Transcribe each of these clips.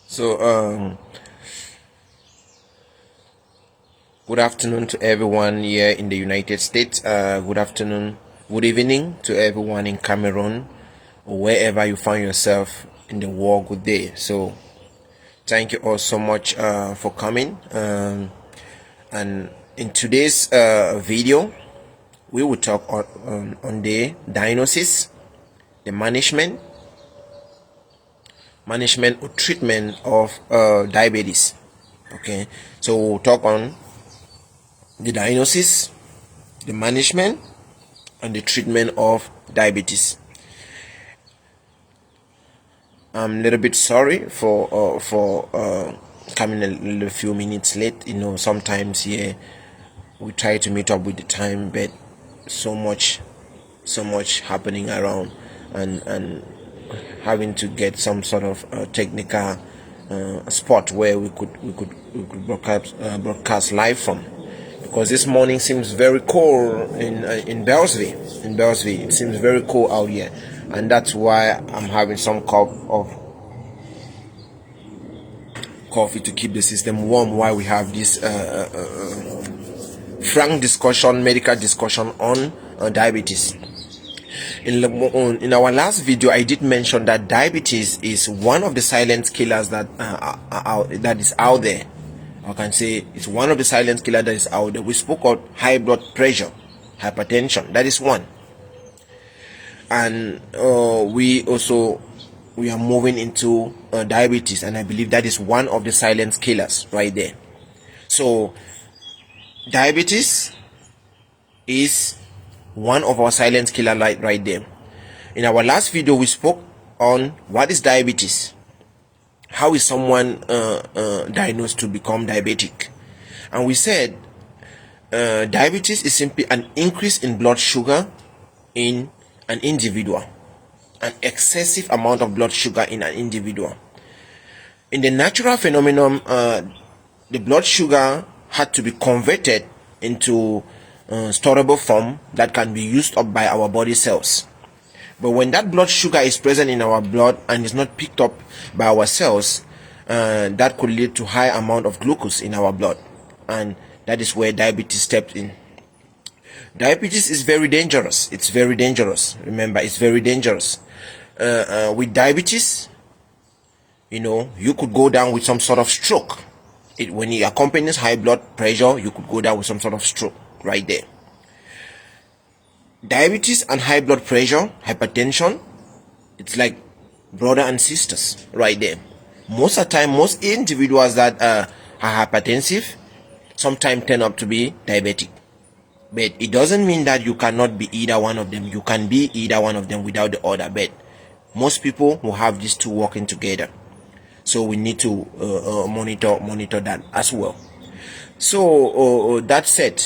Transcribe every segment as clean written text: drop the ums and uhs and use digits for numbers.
So, good afternoon to everyone here in the United States. Good afternoon, good evening to everyone in Cameroon, or wherever you find yourself in the world. Good day. So, thank you all so much for coming. And in today's video, we will talk on the diagnosis, the management or treatment of diabetes. Okay, so we'll talk on the diagnosis, the management, and the treatment of diabetes. I'm a little bit sorry for coming a little few minutes late. You know, sometimes here we try to meet up with the time, but so much happening around, and having to get some sort of technical spot where we could broadcast live from, because this morning seems very cold in Bellsville. It seems very cold out here, and that's why I'm having some cup of coffee to keep the system warm while we have this frank discussion, medical discussion on diabetes. In our last video, I did mention that diabetes is one of the silent killers that is out there. I can say it's one of the silent killers that is out there. We spoke of high blood pressure, hypertension. That is one, and we are moving into diabetes, and I believe that is one of the silent killers right there. So, diabetes is one of our silent killer right there. In our last video, we spoke on what is diabetes. How is someone diagnosed to become diabetic? And we said diabetes is simply an increase in blood sugar in an individual, an excessive amount of blood sugar in an individual. In the natural phenomenon, the blood sugar had to be converted into storable form that can be used up by our body cells. But when that blood sugar is present in our blood and is not picked up by our cells, that could lead to high amount of glucose in our blood, and that is where diabetes steps in. Diabetes is very dangerous. It's very dangerous. Remember, it's very dangerous. With diabetes, you know, you could go down with some sort of stroke. When it accompanies high blood pressure, you could go down with some sort of stroke right there. Diabetes and high blood pressure, hypertension, it's like brother and sisters right there. Most of the time, most individuals that are hypertensive sometimes turn up to be diabetic. But it doesn't mean that you cannot be either one of them. You can be either one of them without the other. But most people will have these two working together. So we need to monitor that as well. So that said,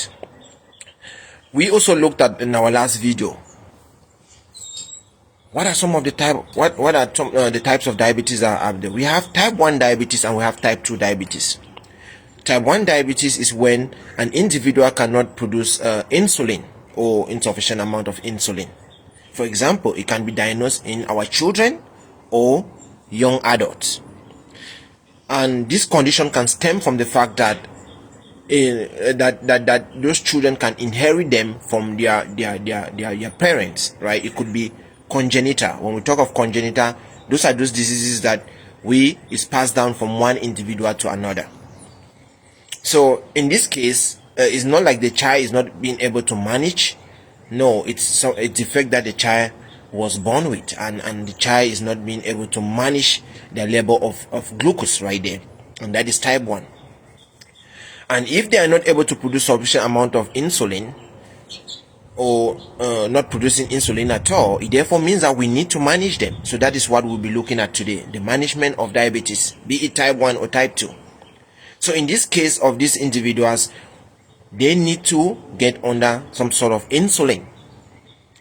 we also looked at in our last video, what are some of the the types of diabetes that are out there. We have type 1 diabetes and we have type 2 diabetes. Type 1 diabetes is when an individual cannot produce insulin or insufficient amount of insulin. For example, it can be diagnosed in our children or young adults. And this condition can stem from the fact that that those children can inherit them from their parents, right? It could be congenital. When we talk of congenital, those are those diseases that is passed down from one individual to another. So in this case, it's not like the child is not being able to manage. No, it's a defect that the child was born with, and the child is not being able to manage the level of glucose right there, and that is type 1. And if they are not able to produce sufficient amount of insulin, or not producing insulin at all, it therefore means that we need to manage them. So that is what we'll be looking at today, the management of diabetes, be it type 1 or type 2. So in this case of these individuals, they need to get under some sort of insulin.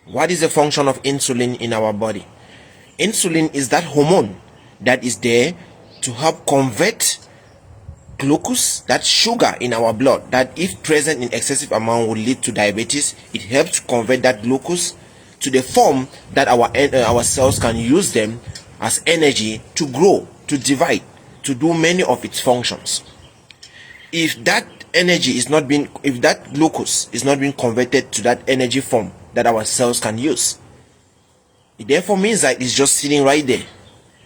What is the function of insulin in our body? Insulin is that hormone that is there to help convert glucose, that sugar in our blood, that if present in excessive amount will lead to diabetes. It helps to convert that glucose to the form that our cells can use them as energy to grow, to divide, to do many of its functions. If that energy is not being, if that glucose is not being converted to that energy form that our cells can use, it therefore means that it's just sitting right there.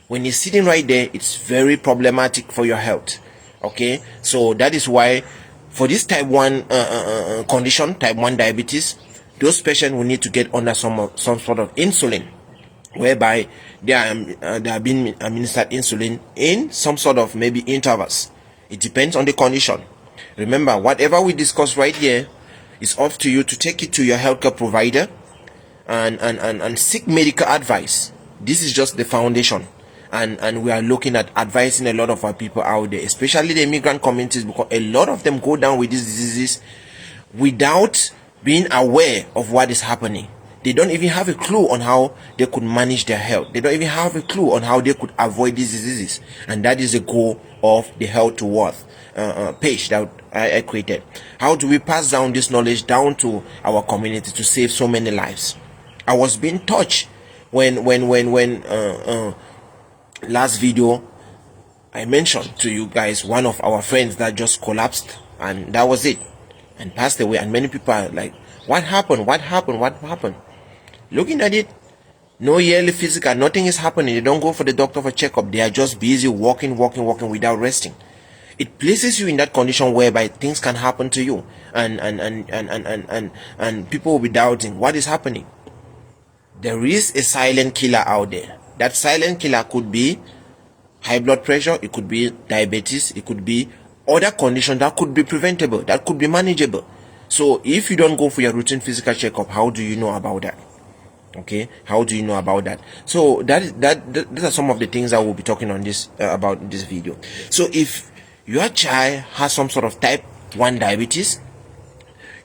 When it's sitting right there, it's very problematic for your health. Okay, so that is why for this type 1 condition, type 1 diabetes, those patients will need to get under some sort of insulin, whereby they are being administered insulin in some sort of maybe intervals. It depends on the condition. Remember, whatever we discuss right here is up to you to take it to your healthcare provider and seek medical advice. This is just the foundation, and we are looking at advising a lot of our people out there, especially the immigrant communities, because a lot of them go down with these diseases without being aware of what is happening. They don't even have a clue on how they could manage their health. They don't even have a clue on how they could avoid these diseases. And that is the goal of the Health to Wealth page that I created. How do we pass down this knowledge down to our community to save so many lives? I was being touched when last video I mentioned to you guys one of our friends that just collapsed, and that was it, and passed away. And many people are like, what happened? Looking at it, no yearly physical, nothing is happening. They don't go for the doctor for checkup. They are just busy walking without resting. It places you in that condition whereby things can happen to you, and people will be doubting what is happening. There is a silent killer out there. That silent killer could be high blood pressure, it could be diabetes, it could be other conditions that could be preventable, that could be manageable. So if you don't go for your routine physical checkup, how do you know about that? Okay, how do you know about that? So these are some of the things that we'll be talking on this about in this video. So if your child has some sort of type 1 diabetes,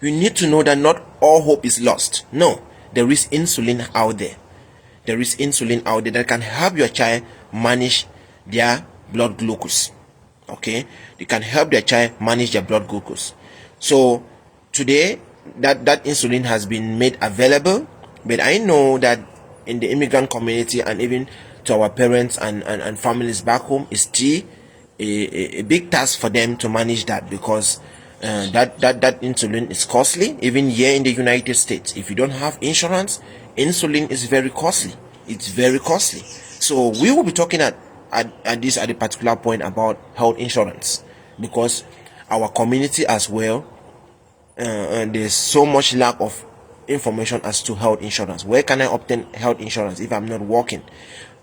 you need to know that not all hope is lost. No, there is insulin out there. There is insulin out there that can help your child manage their blood glucose. Okay, they can help their child manage their blood glucose. So today that insulin has been made available, but I know that in the immigrant community and even to our parents and families back home, is still a big task for them to manage that, because that insulin is costly. Even here in the United States, if you don't have insurance, insulin is very costly. It's very costly. So we will be talking at a particular point about health insurance, because our community as well, and there's so much lack of information as to health insurance. Where can I obtain health insurance if I'm not working?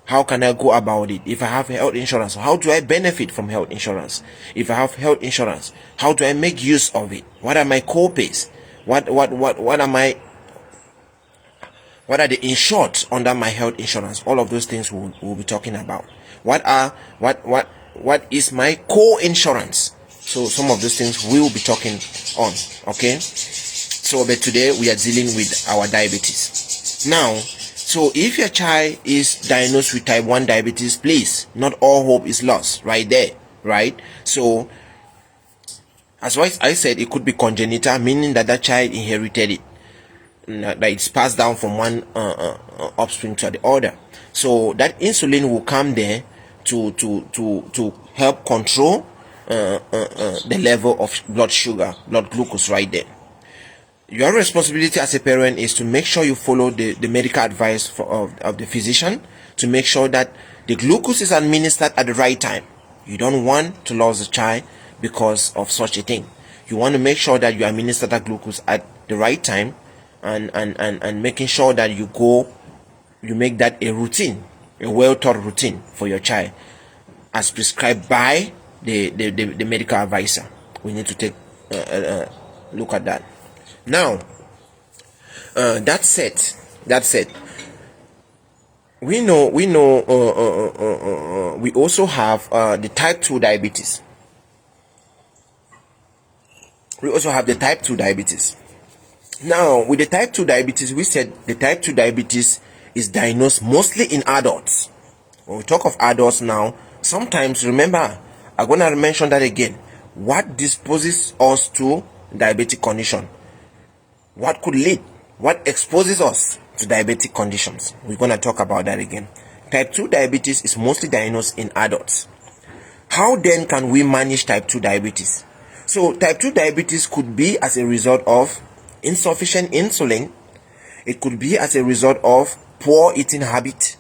How can I go about it? If I have health insurance, how do I benefit from health insurance? If I have health insurance, how do I make use of it? What are my co-pays? What are the insured under my health insurance? All of those things we'll be talking about. What is my co-insurance? So some of those things we will be talking on. Okay, so but today we are dealing with our diabetes. Now, so if your child is diagnosed with type 1 diabetes, please, not all hope is lost right there, right? So as I said, it could be congenital, meaning that child inherited it, that it's passed down from one offspring to the other. So that insulin will come there to help control the level of blood glucose right there. Your responsibility as a parent is to make sure you follow the medical advice of the physician, to make sure that the glucose is administered at the right time. You don't want to lose the child because of such a thing. You want to make sure that you administer that glucose at the right time, and making sure that you make that a routine, a well-thought routine for your child, as prescribed by the medical advisor. We need to take a look at that. Now, that said, we know we also have the type 2 diabetes. We also have the type 2 diabetes. Now, with the type 2 diabetes, we said the type 2 diabetes is diagnosed mostly in adults. When we talk of adults now, sometimes, remember, I'm going to mention that again. What disposes us to diabetic condition? What exposes us to diabetic conditions? We're going to talk about that again. type 2 diabetes is mostly diagnosed in adults. How then can we manage type 2 diabetes? So type 2 diabetes could be as a result of insufficient insulin. It could be as a result of poor eating habit.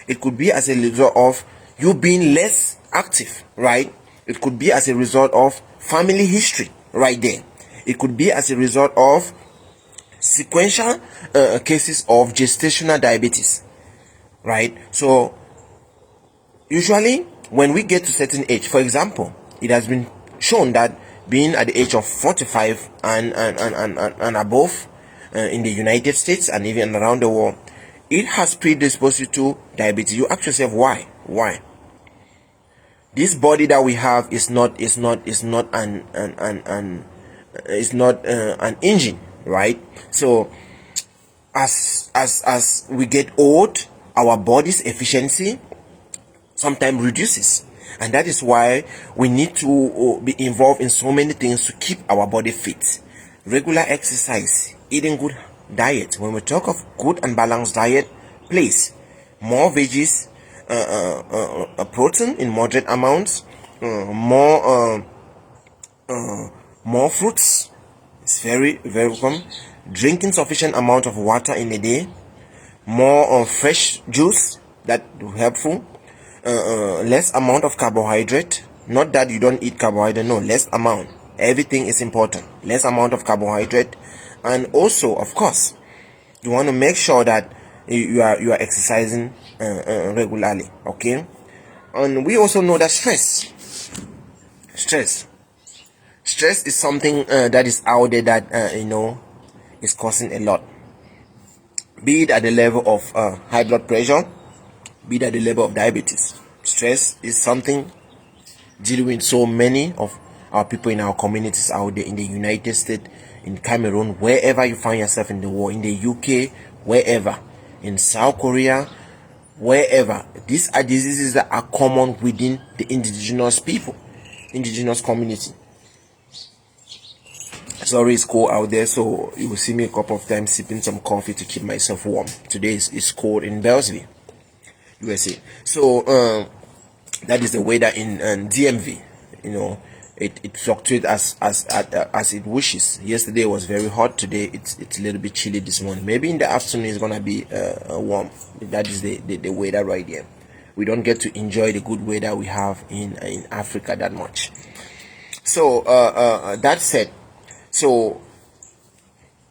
It could be as a result of you being less active, right? It could be as a result of family history right there. It could be as a result of sequential cases of gestational diabetes, right? So usually when we get to certain age, for example, it has been shown that being at the age of 45 and above in the United States and even around the world, it has predisposed you to diabetes. You ask yourself why? This body that we have is not an engine, right? So as we get old, our body's efficiency sometimes reduces, and that is why we need to be involved in so many things to keep our body fit. Regular exercise, eating good diet. When we talk of good and balanced diet, please, more veggies, protein in moderate amounts, more fruits. It's very welcome. Drinking sufficient amount of water in a day, more fresh juice, that will helpful. Less amount of carbohydrate. Not that you don't eat carbohydrate, no, less amount. Everything is important. Less amount of carbohydrate, and also, of course, you want to make sure that you are exercising regularly. Okay, and we also know that stress is something that is out there that is causing a lot. Be it at the level of high blood pressure, be it at the level of diabetes. Stress is something dealing with so many of our people in our communities out there in the United States, in Cameroon, wherever you find yourself in the world, in the UK, wherever, in South Korea, wherever. These are diseases that are common within the indigenous community. Sorry, it's cold out there, so you will see me a couple of times sipping some coffee to keep myself warm. Today is cold in Belleville, USA. So that is the weather in DMV. It fluctuates as it wishes. Yesterday was very hot. Today it's a little bit chilly this morning. Maybe in the afternoon it's gonna be warm. That is the weather right there. We don't get to enjoy the good weather we have in Africa that much. So that said, so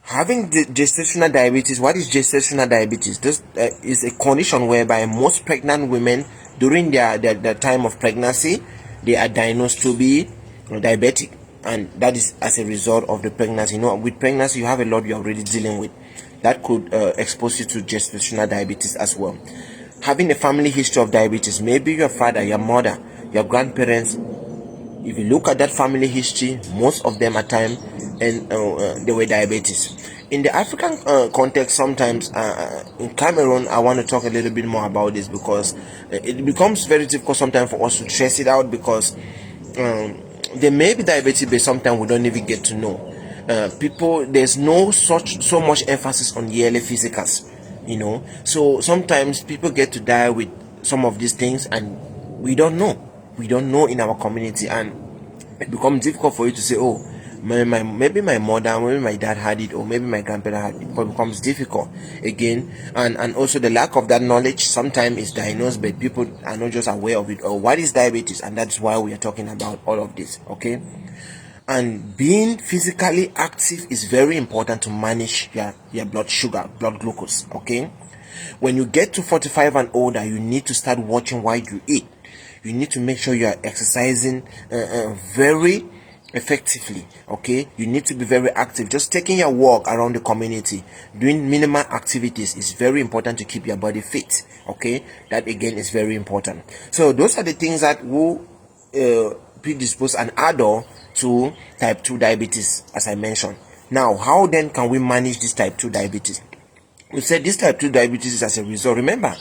having the gestational diabetes. What is gestational diabetes? This is a condition whereby most pregnant women during their time of pregnancy, they are diagnosed to be diabetic, and that is as a result of the pregnancy. With pregnancy you have a lot you're already dealing with that could expose you to gestational diabetes as well. Having a family history of diabetes, maybe your father, your mother, your grandparents. If you look at that family history, most of them at time and they were diabetes. In the African context, sometimes in Cameroon, I want to talk a little bit more about this because it becomes very difficult sometimes for us to trace it out, because there may be diabetes, but sometimes we don't even get to know. There's so much emphasis on yearly physicals, so sometimes people get to die with some of these things and we don't know in our community, and it becomes difficult for you to say, oh, maybe my mother, maybe my dad had it, or maybe my grandparent had it. It becomes difficult again, and also the lack of that knowledge sometimes is diagnosed, but people are not just aware of it, or what is diabetes, and that's why we are talking about all of this. Okay, and being physically active is very important to manage your blood sugar, blood glucose. Okay, when you get to 45 and older, you need to start watching what you eat. You need to make sure you are exercising very effectively. Okay, you need to be very active. Just taking your walk around the community, doing minimal activities is very important to keep your body fit. Okay, that again is very important. So those are the things that will predispose an adult to type 2 diabetes, as I mentioned. Now, how then can we manage this type 2 diabetes? We said this type 2 diabetes is as a result. Remember,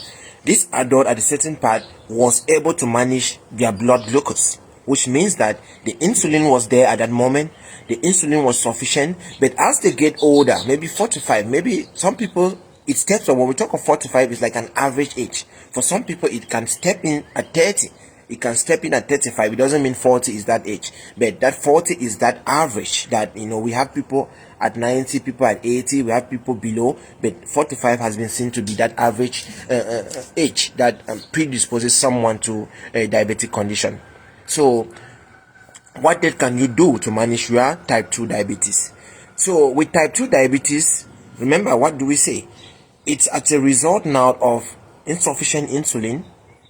this adult at a certain part was able to manage their blood glucose, which means that the insulin was there at that moment. The insulin was sufficient. But as they get older, maybe 45, maybe some people, it steps up. When we talk of 45, it's like an average age. For some people, it can step in at 30. It can step in at 35. It doesn't mean 40 is that age, but that 40 is that average. That, we have people at 90, people at 80, we have people below, but 45 has been seen to be that average age that predisposes someone to a diabetic condition. So what then can you do to manage your type 2 diabetes? So with type 2 diabetes, remember, what do we say? It's as a result now of insufficient insulin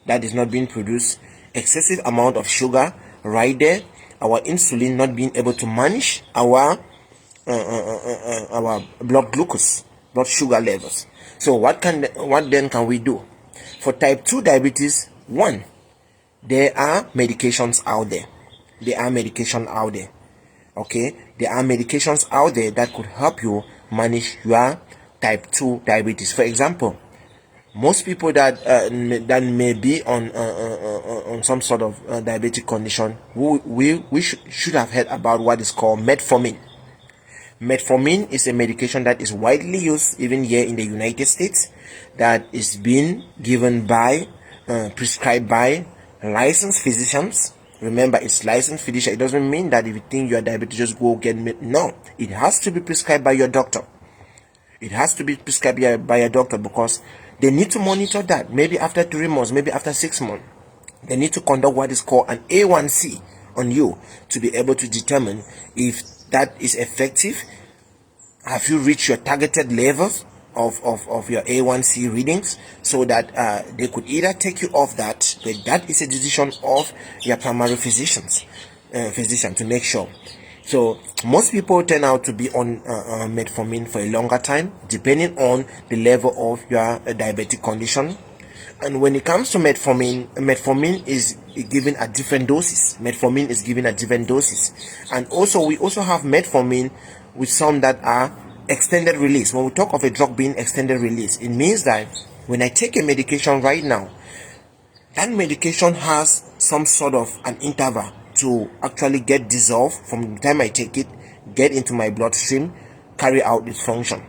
that is not being produced, excessive amount of sugar right there, our insulin not being able to manage our blood glucose, blood sugar levels. So what then can we do? For type 2 diabetes, one, there are medications out there. Okay, there are medications out there that could help you manage your type 2 diabetes. For example, most people that may be on some sort of diabetic condition, we should have heard about what is called metformin. Metformin is a medication that is widely used even here in the United States, that is being given by prescribed by licensed physicians. Remember, it's licensed physician. It doesn't mean that if you think you are diabetic, just go get no. It has to be prescribed by your doctor. It has to be prescribed by a doctor, because they need to monitor that. Maybe after 3 months, maybe after 6 months, they need to conduct what is called an A1C on you to be able to determine if that is effective. Have you reached your targeted levels of your A1C readings, so that they could either take you off that, but that is a decision of your primary physician to make sure. So most people turn out to be on metformin for a longer time, depending on the level of your diabetic condition. And when it comes to metformin is given at different doses. And also we also have metformin with some that are extended release. When we talk of a drug being extended release, it means that when I take a medication right now, that medication has some sort of an interval to actually get dissolved from the time I take it, get into my bloodstream, carry out its function.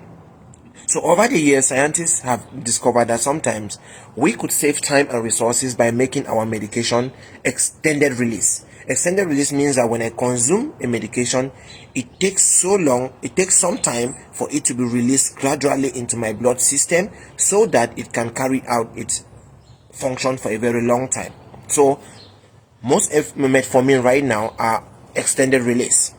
So over the years, scientists have discovered that sometimes we could save time and resources by making our medication extended release. Extended release means that when I consume a medication, it takes some time for it to be released gradually into my blood system, so that it can carry out its function for a very long time. So most metformin right now are extended release.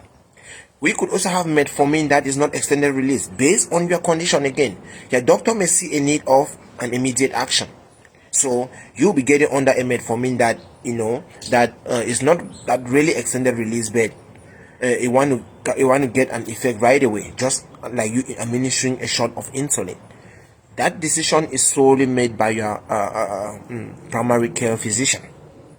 We could also have metformin that is not extended release, based on your condition. Again, your doctor may see a need of an immediate action, so you'll be getting under a metformin that is not that really extended release, but you want to get an effect right away, just like you administering a shot of insulin. That decision is solely made by your primary care physician.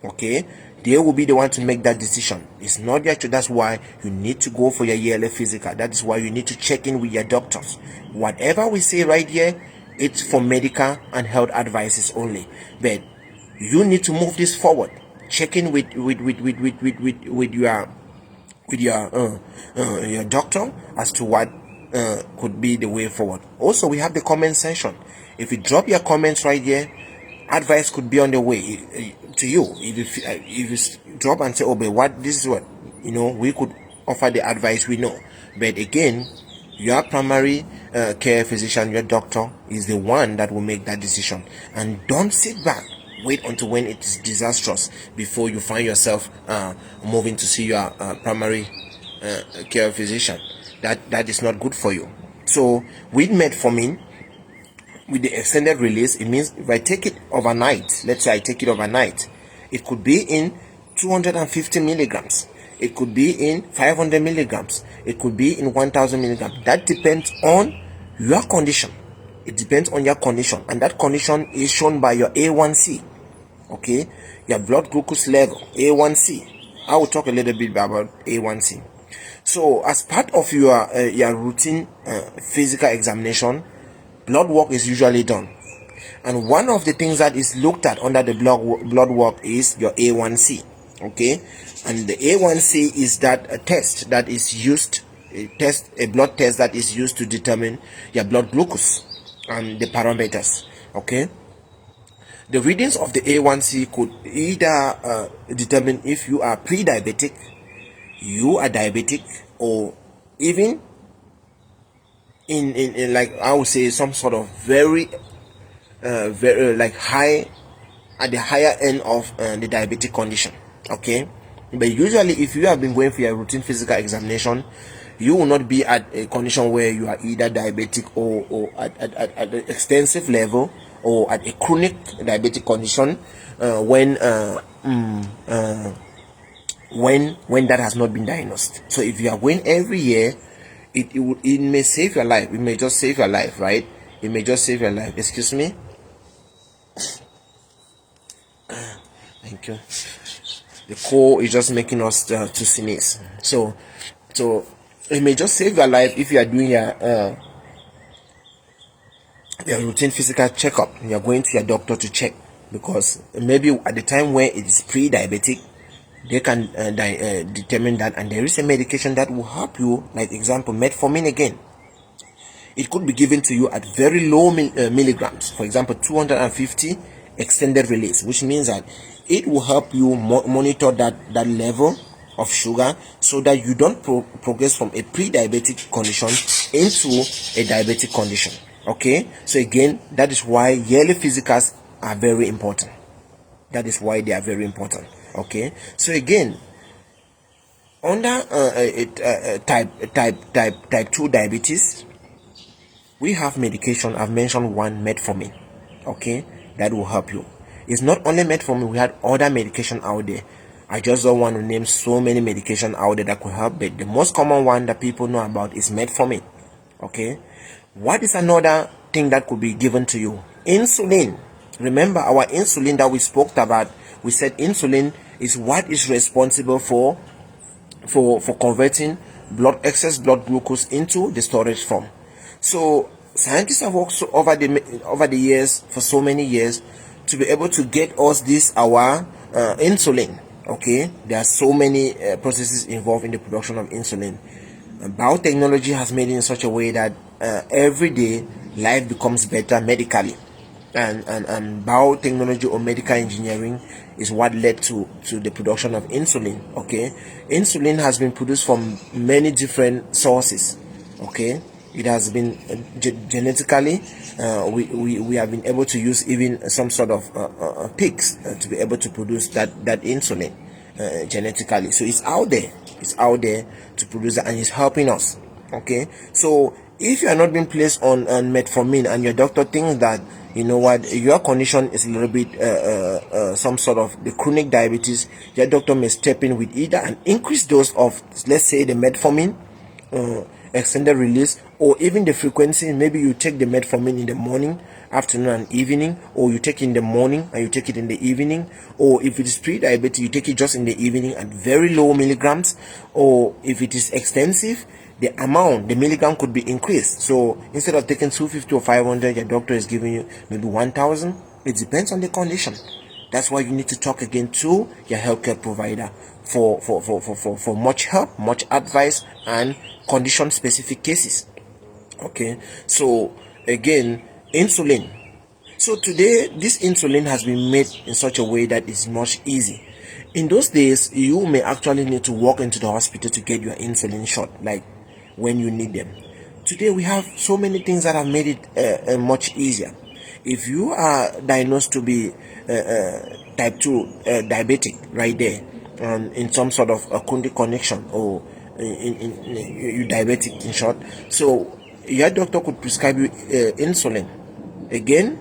Okay, they will be the one to make that decision. It's not your choice. That's why you need to go for your yearly physical. That is why you need to check in with your doctors. Whatever we say right here, it's for medical and health advices only. But you need to move this forward. Check in with your doctor as to what could be the way forward. Also, we have the comment section. If you drop your comments right here, advice could be on the way to you. If you drop and say, oh, but this is what we could offer the advice we know. But again, your primary care physician, your doctor, is the one that will make that decision. And don't sit back, wait until when it is disastrous before you find yourself moving to see your primary care physician. That is not good for you. So with metformin, with the extended release, it means if I take it overnight, let's say I take it overnight, it could be in 250 milligrams, it could be in 500 milligrams, it could be in 1000 milligrams. That depends on your condition. It depends on your condition, and that condition is shown by your A1C. Okay, your blood glucose level, A1C. I will talk a little bit about A1C. So as part of your routine physical examination, blood work is usually done, and one of the things that is looked at under the blood work is your A1C. Okay, and the A1C is that a test that is used, a blood test that is used to determine your blood glucose and the parameters. Okay, The readings of the A1C could either determine if you are pre-diabetic, you are diabetic, or even in like I would say some sort of very like high, at the higher end of the diabetic condition. Okay, but usually if you have been going for your routine physical examination, you will not be at a condition where you are either diabetic or at an extensive level, or at a chronic diabetic condition when that has not been diagnosed. So if you are going every year, it may save your life. It may just save your life, right? It may just save your life. Excuse me. Thank you. The cold is just making us to sneeze. So it may just save your life if you are doing your routine physical checkup. You are going to your doctor to check, because maybe at the time where it is pre-diabetic, they can determine that, and there is a medication that will help you, like example metformin. Again, it could be given to you at very low milligrams, for example 250 extended release, which means that it will help you monitor that level of sugar, so that you don't progress from a pre-diabetic condition into a diabetic condition. Okay, so again, that is why yearly physicals are very important. That is why they are very important. Okay, so again, under type 2 diabetes, we have medication. I've mentioned one, metformin. Okay, that will help you. It's not only metformin, we had other medication out there. I just don't want to name so many medication out there that could help, but the most common one that people know about is metformin. Okay, what is another thing that could be given to you? Insulin. Remember our insulin that we spoke about. We said insulin is what is responsible for converting excess blood glucose into the storage form. So scientists have worked over the years, for so many years, to be able to get us our insulin. Okay, there are so many processes involved in the production of insulin. Biotechnology has made it in such a way that every day life becomes better medically, and biotechnology or medical engineering is what led to the production of insulin. Okay, insulin has been produced from many different sources. Okay, it has been genetically we have been able to use even some sort of pigs to be able to produce that insulin genetically. So it's out there to produce that, and it's helping us. Okay, so if you are not being placed on metformin, and your doctor thinks that, you know what, your condition is a little bit some sort of the chronic diabetes, your doctor may step in with either an increased dose of, let's say, the metformin extended release, or even the frequency. Maybe you take the metformin in the morning, afternoon, and evening, or you take it in the morning and you take it in the evening, or if it is pre-diabetes, you take it just in the evening at very low milligrams, or if it is extensive, the amount, the milligram could be increased. So instead of taking 250 or 500, your doctor is giving you maybe 1000. It depends on the condition. That's why you need to talk again to your healthcare provider for much help, much advice, and condition specific cases. Okay, so again, insulin. So today this insulin has been made in such a way that it's much easy. In those days, you may actually need to walk into the hospital to get your insulin shot, like when you need them. Today we have so many things that have made it much easier. If you are diagnosed to be type 2 diabetic, right there, in some sort of a connection, or you diabetic in short, so your doctor could prescribe you insulin. Again,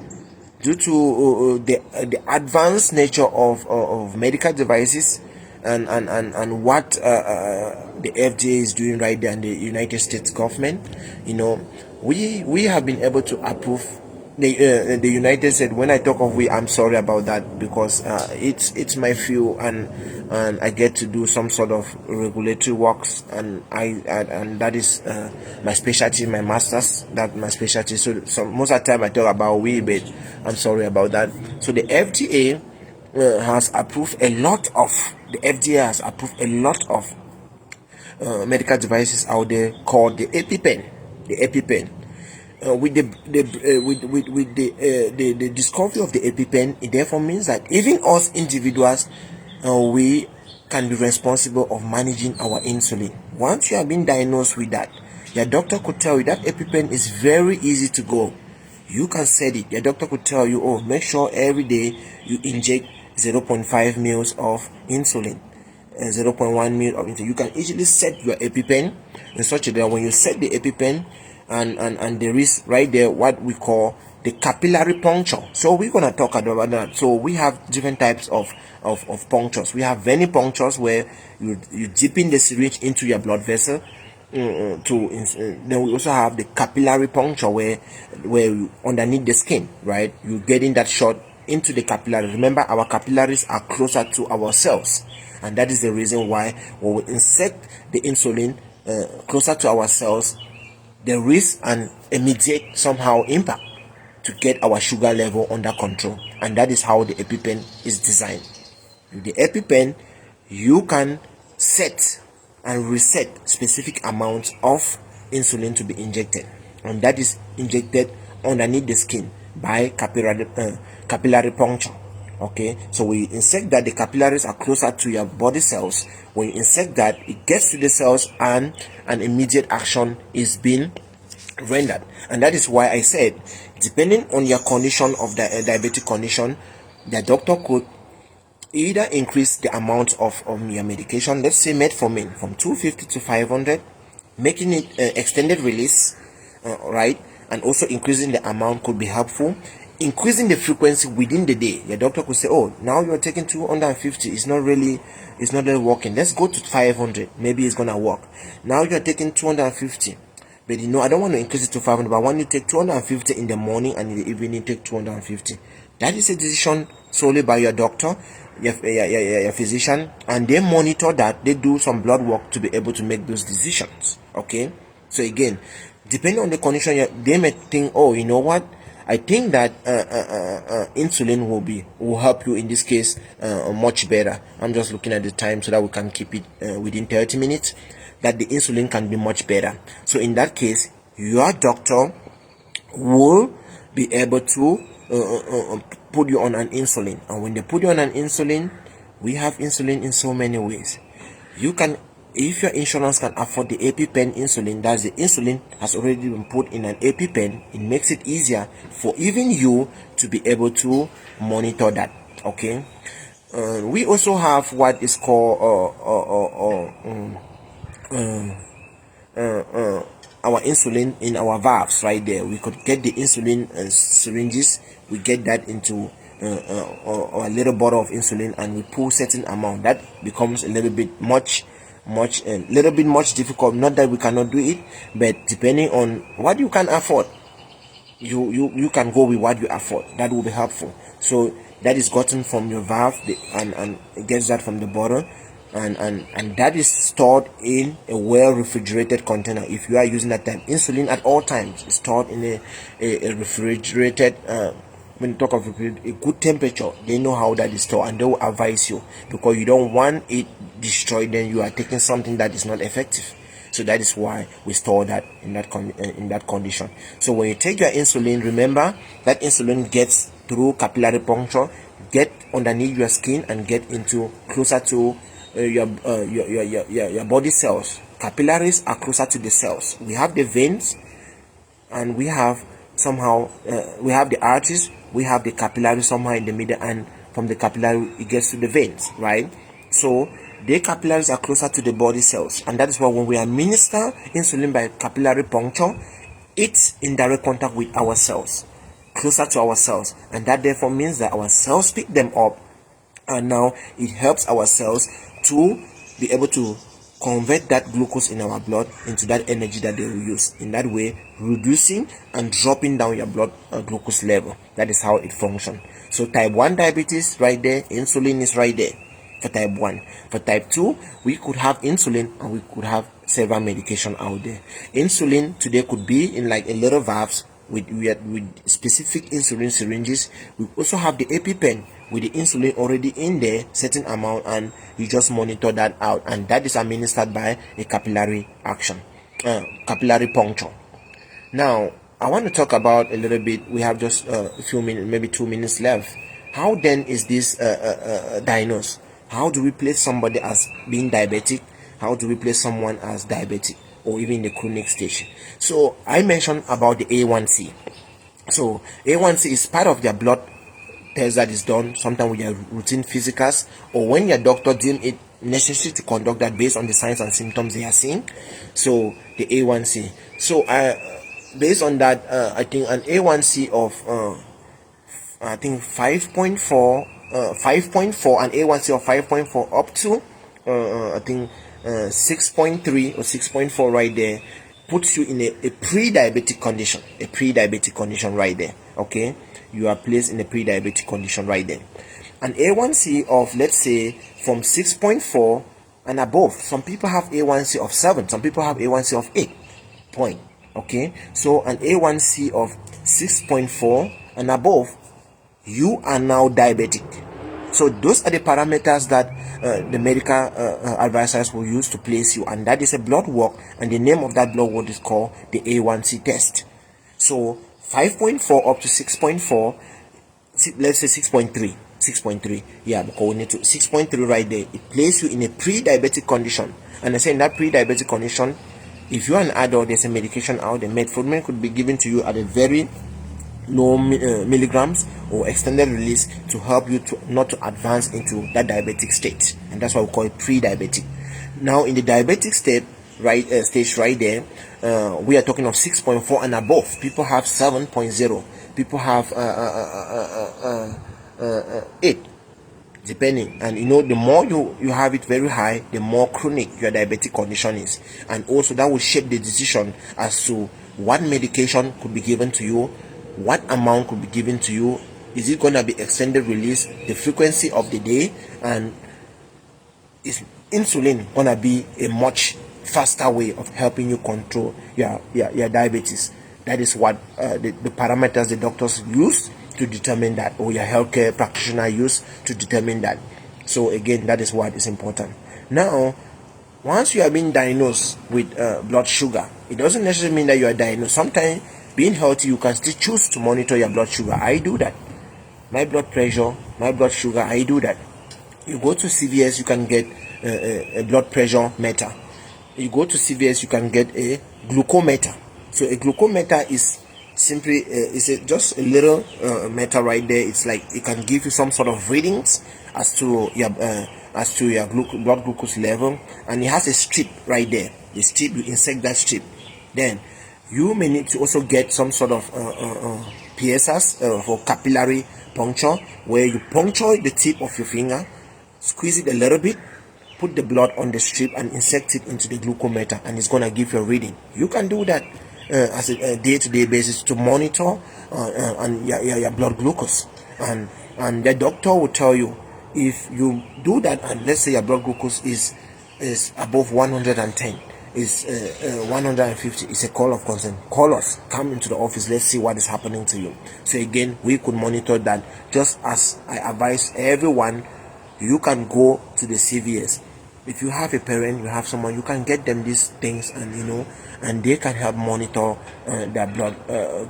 due to the advanced nature of medical devices, and what the FDA is doing right there, and the United States government, you know, we have been able to approve. The United States, when I talk of we, I'm sorry about that, because it's my field, and I get to do some sort of regulatory works, and and that is my specialty, my master's, that my specialty. So most of the time I talk about we, but I'm sorry about that. So the FDA has approved a lot of medical devices out there called the EpiPen. with the discovery of the EpiPen, it therefore means that even us individuals, we can be responsible of managing our insulin. Once you have been diagnosed with that, your doctor could tell you that EpiPen is very easy to go. You can set it. Your doctor could tell you, oh, make sure every day you inject 0.5 mils of insulin and 0.1 mil of insulin. You can easily set your EpiPen in such a way that when you set the EpiPen, and there is right there what we call the capillary puncture. So we're going to talk about that. So we have different types of punctures. We have venipunctures where you dip in the syringe into your blood vessel. Then we also have the capillary puncture where you, underneath the skin, right, you getting that shot into the capillary. Remember, our capillaries are closer to our cells, and that is the reason why when we insect the insulin closer to our cells, there is an immediate somehow impact to get our sugar level under control. And that is how the EpiPen is designed. With the EpiPen, you can set and reset specific amounts of insulin to be injected, and that is injected underneath the skin by capillary puncture. Okay, so we insect that, the capillaries are closer to your body cells. When you insect that, it gets to the cells and an immediate action is being rendered. And that is why I said, depending on your condition of the diabetic condition, the doctor could either increase the amount of your medication, let's say metformin, from 250 to 500, making it extended release, right, and also increasing the amount could be helpful. Increasing the frequency within the day, your doctor could say, oh, now you're taking 250, it's not really working, let's go to 500, maybe it's gonna work. Now you're taking 250, but you know, I don't want to increase it to 500, but I want you to take 250 in the morning, and in the evening take 250. That is a decision solely by your doctor, your physician, and they monitor that. They do some blood work to be able to make those decisions. Okay, so again, depending on the condition, they may think, oh, you know what, I think that insulin will help you in this case much better. I'm just looking at the time so that we can keep it within 30 minutes. That the insulin can be much better. So in that case, your doctor will be able to put you on an insulin. And when they put you on an insulin, we have insulin in so many ways. You can, if your insurance can afford the EpiPen insulin, that's the insulin has already been put in an EpiPen, it makes it easier for even you to be able to monitor that. Okay, we also have what is called our insulin in our valves right there. We could get the insulin syringes, we get that into a little bottle of insulin, and we pull certain amount. That becomes a little bit much difficult. Not that we cannot do it, but depending on what you can afford, you can go with what you afford. That will be helpful. So that is gotten from your valve, and it gets that from the bottle, and that is stored in a well refrigerated container. If you are using that type, insulin at all times is stored in a refrigerated when you talk of a good temperature. They know how that is stored, and they will advise you, because you don't want it destroyed, then you are taking something that is not effective. So that is why we store that in that condition. So when you take your insulin, remember that insulin gets through capillary puncture, get underneath your skin, and get into closer to your body cells. Capillaries are closer to the cells. We have the veins, and we have somehow we have the arteries, we have the capillary somehow in the middle, and from the capillary it gets to the veins, right? So the capillaries are closer to the body cells, and that is why when we administer insulin by capillary puncture, it's in direct contact with our cells, closer to our cells, and that therefore means that our cells pick them up, and now it helps our cells to be able to convert that glucose in our blood into that energy that they will use, in that way reducing and dropping down your blood glucose level. That is how it functions. So type 1 diabetes right there, insulin is right there for type 1. For type 2, we could have insulin, and we could have several medication out there. Insulin today could be in like a little valves with specific insulin syringes. We also have the EpiPen with the insulin already in there, certain amount, and you just monitor that out, and that is administered by a capillary action, capillary puncture. Now I want to talk about a little bit. We have just a few minutes, maybe 2 minutes left. How then is this diagnosed? How do we place somebody as being diabetic? How do we place someone as diabetic or even the chronic stage? So I mentioned about the A1C. So A1C is part of their blood test that is done sometimes with your routine physicals, or when your doctor deem it necessary to conduct that based on the signs and symptoms they are seeing. So the A1C. So based on that, I think an A1C of I think 5.4, 5.4, an A1C of 5.4 up to I think 6.3 or 6.4 right there puts you in a pre-diabetic condition, right there. Okay, you are placed in a pre-diabetic condition right there. An A1C of, let's say, from 6.4 and above. Some people have A1C of 7, some people have A1C of 8 point. Okay, so an A1C of 6.4 and above, you are now diabetic. So those are the parameters that the medical advisors will use to place you, and that is a blood work, and the name of that blood work is called the A1C test. So 5.4 up to 6.4, let's say 6.3, yeah, because we need to 6.3 right there. It places you in a pre-diabetic condition, and I say in that pre-diabetic condition, if you're an adult, there's a medication out there. Metformin could be given to you at a very low milligrams or extended release to help you to not to advance into that diabetic state, and that's why we call it pre-diabetic. Now in the diabetic state, stage right there, we are talking of 6.4 and above. People have 7.0, people have 8, depending. And you know, the more you have it very high, the more chronic your diabetic condition is, and also that will shape the decision as to what medication could be given to you, what amount could be given to you. Is it going to be extended release, the frequency of the day, and is insulin going to be a much faster way of helping you control your diabetes? That is what the parameters the doctors use to determine that, or your healthcare practitioner use to determine that. So again, that is what is important. Now, once you have been diagnosed with blood sugar, it doesn't necessarily mean that you are diagnosed. Sometimes being healthy, you can still choose to monitor your blood sugar. I do that. My blood pressure, my blood sugar, I do that. You go to CVS, you can get a blood pressure meter. You go to CVS, you can get a glucometer. So a glucometer is simply just a little meter right there. It's like it can give you some sort of readings as to your blood glucose level, and it has a strip right there. The strip, you insert that strip. Then you may need to also get some sort of PSAs for capillary puncture, where you puncture the tip of your finger, squeeze it a little bit, put the blood on the strip and insert it into the glucometer, and it's gonna give you a reading. You can do that as a day-to-day basis to monitor and your blood glucose, and the doctor will tell you if you do that, and let's say your blood glucose is above 110, is 150, it's a call of concern. Call us, come into the office, let's see what is happening to you. So again, we could monitor that. Just as I advise everyone, you can go to the CVS. If you have a parent, you have someone, you can get them these things, and and they can help monitor their blood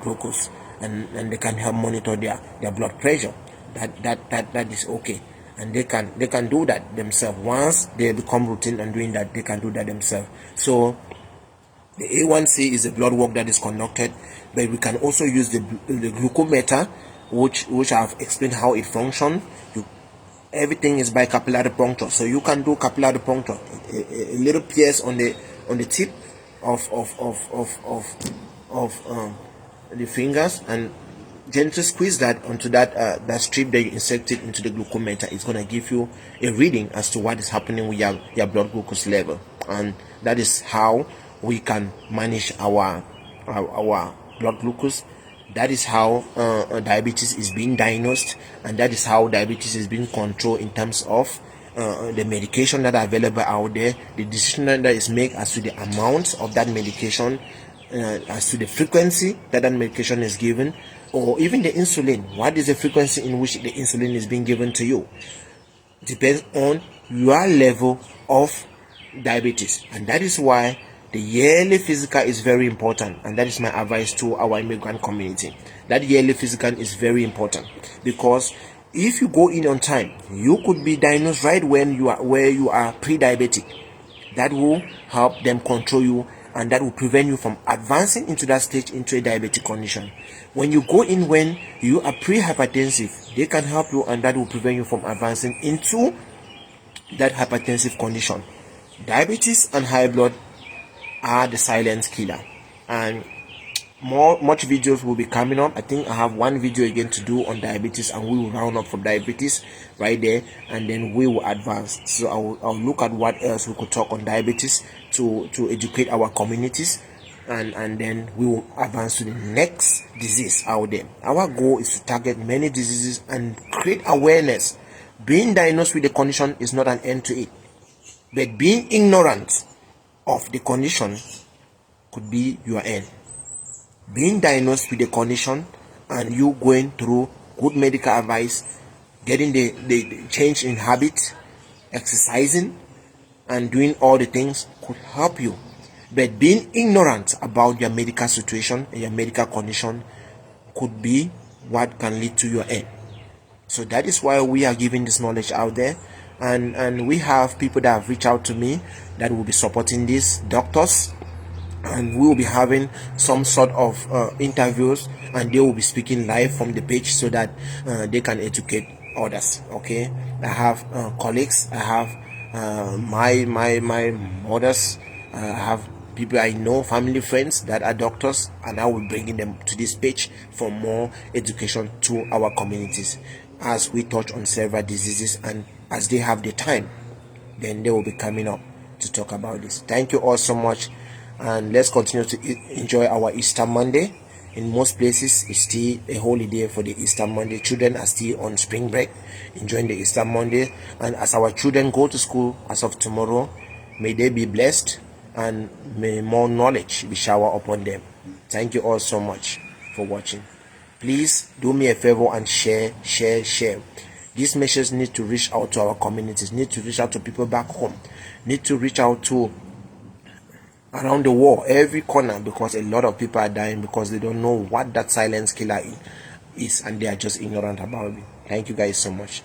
glucose, and they can help monitor their blood pressure. That is okay, and they can do that themselves. Once they become routine and doing that, they can do that themselves. So the A1C is a blood work that is conducted, but we can also use the glucometer, which I've explained how it functions. Everything is by capillary puncture, so you can do capillary puncture, a little pierce on the tip of the fingers, and gently squeeze that onto that strip that you inserted into the glucometer. It's going to give you a reading as to what is happening with your blood glucose level, and that is how we can manage our blood glucose. That is how diabetes is being diagnosed, and that is how diabetes is being controlled in terms of the medication that are available out there, the decision that is made as to the amount of that medication, as to the frequency that medication is given, or even the insulin. What is the frequency in which the insulin is being given to you? Depends on your level of diabetes, and that is why the yearly physical is very important, and that is my advice to our immigrant community. That yearly physical is very important, because if you go in on time, you could be diagnosed right when you are where you are pre-diabetic. That will help them control you, and that will prevent you from advancing into that stage, into a diabetic condition. When you go in when you are pre-hypertensive, they can help you, and that will prevent you from advancing into that hypertensive condition. Diabetes and high blood are the silent killer, and much videos will be coming up. I think I have one video again to do on diabetes, and we will round up from diabetes right there, and then we will advance. So I'll look at what else we could talk on diabetes to educate our communities, and then we will advance to the next disease out there. Our goal is to target many diseases and create awareness. Being diagnosed with the condition is not an end to it, but being ignorant of the condition could be your end. Being diagnosed with the condition and you going through good medical advice, getting the change in habit, exercising, and doing all the things could help you. But being ignorant about your medical situation and your medical condition could be what can lead to your end. So that is why we are giving this knowledge out there, and we have people that have reached out to me that will be supporting these doctors, and we will be having some sort of interviews, and they will be speaking live from the page so that they can educate others. Okay, I have colleagues, I have my mothers, I have people I know, family, friends that are doctors, and I will bring them to this page for more education to our communities as we touch on several diseases, and as they have the time, then they will be coming up to talk about this. Thank you all so much, and let's continue to enjoy our Easter Monday. In most places, it's still a holiday for the Easter Monday. Children are still on spring break, enjoying the Easter Monday. And as our children go to school as of tomorrow, may they be blessed, and may more knowledge be showered upon them. Thank you all so much for watching. Please do me a favor and share. These messages need to reach out to our communities, need to reach out to people back home, need to reach out to around the world, every corner, because a lot of people are dying because they don't know what that silent killer is, and they are just ignorant about it. Thank you guys so much.